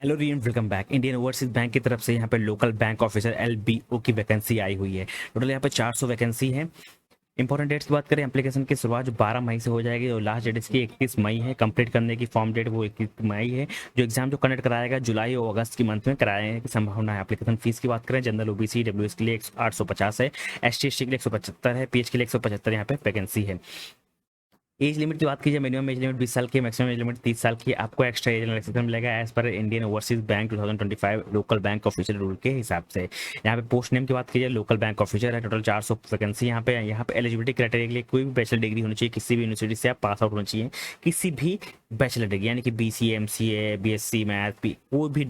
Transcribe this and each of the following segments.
Hello री and welcome back. Indian overseas bank की तरफ से यहाँ पे लोकल बैंक ऑफिसर एलबीओ की वैकेंसी आई हुई है। टोटल यहाँ पे 400 वैकेंसी है। इंपॉर्टेंट डेट्स की बात करें, एप्लीकेशन की शुरुआत जो 12 मई से हो जाएगी और लास्ट डेट इसकी 31 मई है। कंप्लीट करने की फॉर्म डेट वो 31 मई है। जो एग्जाम जो कंडक्ट कराएगा जुलाई और अगस्त की मंथ में कराने की संभावना है। एप्लीकेशन फीस की बात करें, जनरल ओबीसी डब्ल्यूएस के लिए 850 है, एसटी एसटी के लिए 175 है, पीएच के लिए 175 यहाँ पे वैकेंसी है। एज लिमिट की बात कीजिए, मिनिमम एज लिमिट 20 साल की, मैक्सिमम एज लिमिट 30 साल की। आपको एक्स्ट्रा एज रिलैक्सेशन मिलेगा एज पर Indian overseas bank 2025 local bank officer rule के हिसाब से। यहाँ पे पोस्ट नेम की बात कीजिए, लोकल बैंक ऑफिसर है। टोटल 400 वैकेंसी यहाँ पे। यहाँ पे एलिजिबिलिटी क्राइटेरिया के लिए कोई भी बैचलर डिग्री होनी चाहिए, किसी भी यूनिवर्सिटी से आप पास आउट होना चाहिए, किसी भी बैचलर डिग्री यानी कि बीसी एमसीए बीएससी मैथ कोई भी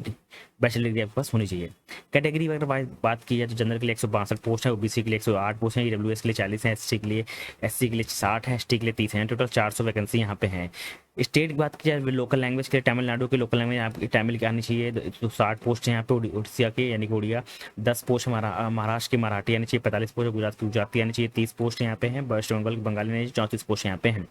बैचलर डिग्री आपके पास होनी चाहिए। कैटेगरी अगर बात की जाए तो जनरल के लिए 162 पोस्ट है, ओबीसी के लिए 108 पोस्ट है, ईडब्ल्यूएस के लिए 40 है, एससी के लिए 60 है, एसटी के लिए 30 है। टोटल 400 वैकेंसी यहाँ पे है। स्टेट की बात की जाए, लोकल लैंग्वेज के लिए तमिलनाडु की लोकल लैंग्वेज आपकी तमिल की आनी चाहिए। तो 60 पोस्ट है यहाँ पे उड़ीसा के यानी कि उड़िया। 10 पोस्ट महाराष्ट्र की मराठी आनी चाहिए। 45 पोस्ट गुजरात की गुजराती आनी चाहिए। 30 पोस्ट यहाँ पे हैं। वेस्ट बंगाल की बंगाली आनी चाहिए। 34 पोस्ट यहाँ पे हैं।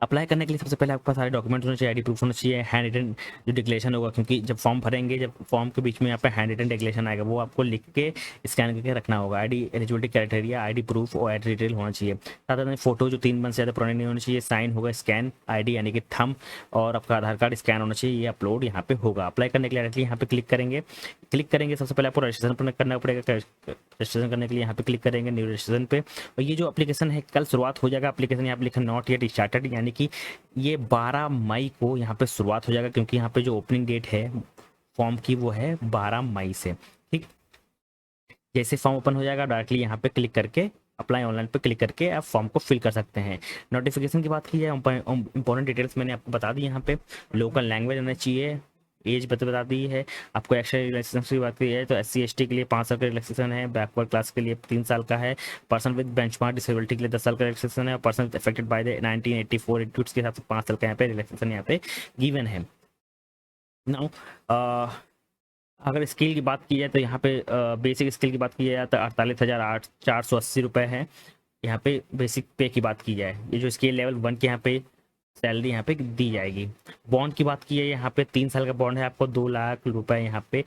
अप्लाई करने के लिए सबसे पहले आपके पास सारे डॉक्यूमेंट होने चाहिए, आईडी प्रूफ होना चाहिए, हैंड रिटन जो डिक्लेरेशन होगा, क्योंकि जब फॉर्म भरेंगे, जब फॉर्म के बीच में यहाँ पे हैंड रिटन डिक्लेरेशन आएगा वो आपको लिख के स्कैन करके रखना होगा। ID eligibility criteria, ID proof और आईडी डिटेल होना चाहिए। साथ में फोटो जो 3 मंथ से ज़्यादा पुरानी नहीं होनी चाहिए। साइन होगा स्कैन आईडी यानी कि थंब, और आपका आधार कार्ड स्कैन होना चाहिए। ये अपलोड यहाँ पे होगा। अप्लाई करने के लिए डायरेक्टली यहाँ पे क्लिक करेंगे सबसे पहले आपको रजिस्ट्रेशन करना पड़ेगा। रजिस्ट्रेशन करने के लिए यहाँ पे क्लिक करेंगे न्यू रजिस्ट्रेशन पे। और ये जो एप्लीकेशन है कल शुरुआत हो जाएगा। एप्लीकेशन यहाँ पे लिखा नॉट येट स्टार्टेड, यानी कि ये 12 मई को यहाँ पे शुरुआत हो जाएगा, क्योंकि यहाँ पे जो ओपनिंग डेट है फॉर्म की वो है 12 मई से। ठीक, जैसे फॉर्म ओपन हो जाएगा डायरेक्टली यहाँ पे क्लिक करके अप्लाई ऑनलाइन पे क्लिक करके आप फॉर्म को फिल कर सकते हैं। नोटिफिकेशन की बात की जाए, इंपॉर्टेंट डिटेल्स मैंने आपको बता दी। यहाँ पे लोकल लैंग्वेज होना चाहिए, एज बता दी है। आपको एक्स्ट्रा रिलैक्सेशन की बात की जाए तो एससी एसटी के लिए 5 साल का रिलैक्सेशन है, बैकवर्ड क्लास के लिए 3 साल का है, पर्सन विद बेंचमार्क डिसेबिलिटी के लिए 10 साल का रिलैक्सेशन है, और person affected by the 1984 acts के हिसाब से 5 साल का यहाँ पे रिलैक्सेशन यहाँ पे गिवन है। नाउ अगर स्किल की बात की जाए तो यहाँ पे बेसिक स्किल की बात की जाए तो 48,480 रुपये है। यहाँ पे बेसिक पे की बात की जाए, ये जो स्केल लेवल 1 के यहाँ पे सैलरी यहाँ पे दी जाएगी। बॉन्ड की बात की जाए, यहाँ पे 3 साल का बॉन्ड है, आपको 2 लाख रुपए यहाँ पे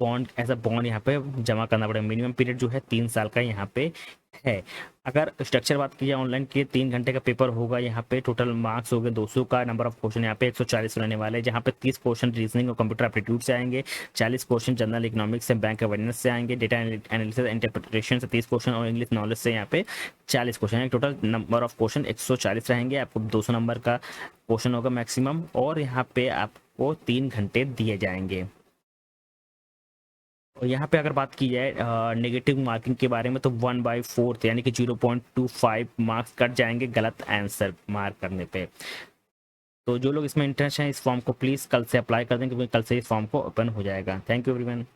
बॉन्ड एज अ बॉन्ड यहाँ पे जमा करना पड़ेगा। मिनिमम पीरियड जो है 3 साल का यहाँ पे है। अगर स्ट्रक्चर बात की जाए ऑनलाइन के 3 घंटे का पेपर होगा। यहाँ पे टोटल मार्क्स हो गए 200 का। नंबर ऑफ क्वेश्चन यहाँ पे 140 रहने वाले हैं, जहाँ पे 30 क्वेश्चन रीजनिंग और कंप्यूटर एप्टीट्यूड से आएंगे, 40 क्वेश्चन जनरल इकोनॉमिक्स से बैंक अवेयरनेस से आएंगे, डेटा एनालिसिस इंटरप्रिटेशन से 30 क्वेश्चन और इंग्लिश नॉलेज से यहाँ पे 40 क्वेश्चन है। टोटल नंबर ऑफ क्वेश्चन 140 रहेंगे। आपको 200 नंबर का क्वेश्चन होगा मैक्सिमम, और यहाँ पे आपको 3 घंटे दिए जाएंगे। और यहाँ पे अगर बात की जाए नेगेटिव मार्किंग के बारे में तो 1/4 यानी कि 0.25 मार्क्स कट जाएंगे गलत आंसर मार्क करने पे। तो जो लोग इसमें इंटरेस्ट हैं इस फॉर्म को प्लीज़ कल से अप्लाई कर दें, क्योंकि कल से इस फॉर्म को ओपन हो जाएगा। Thank you everyone.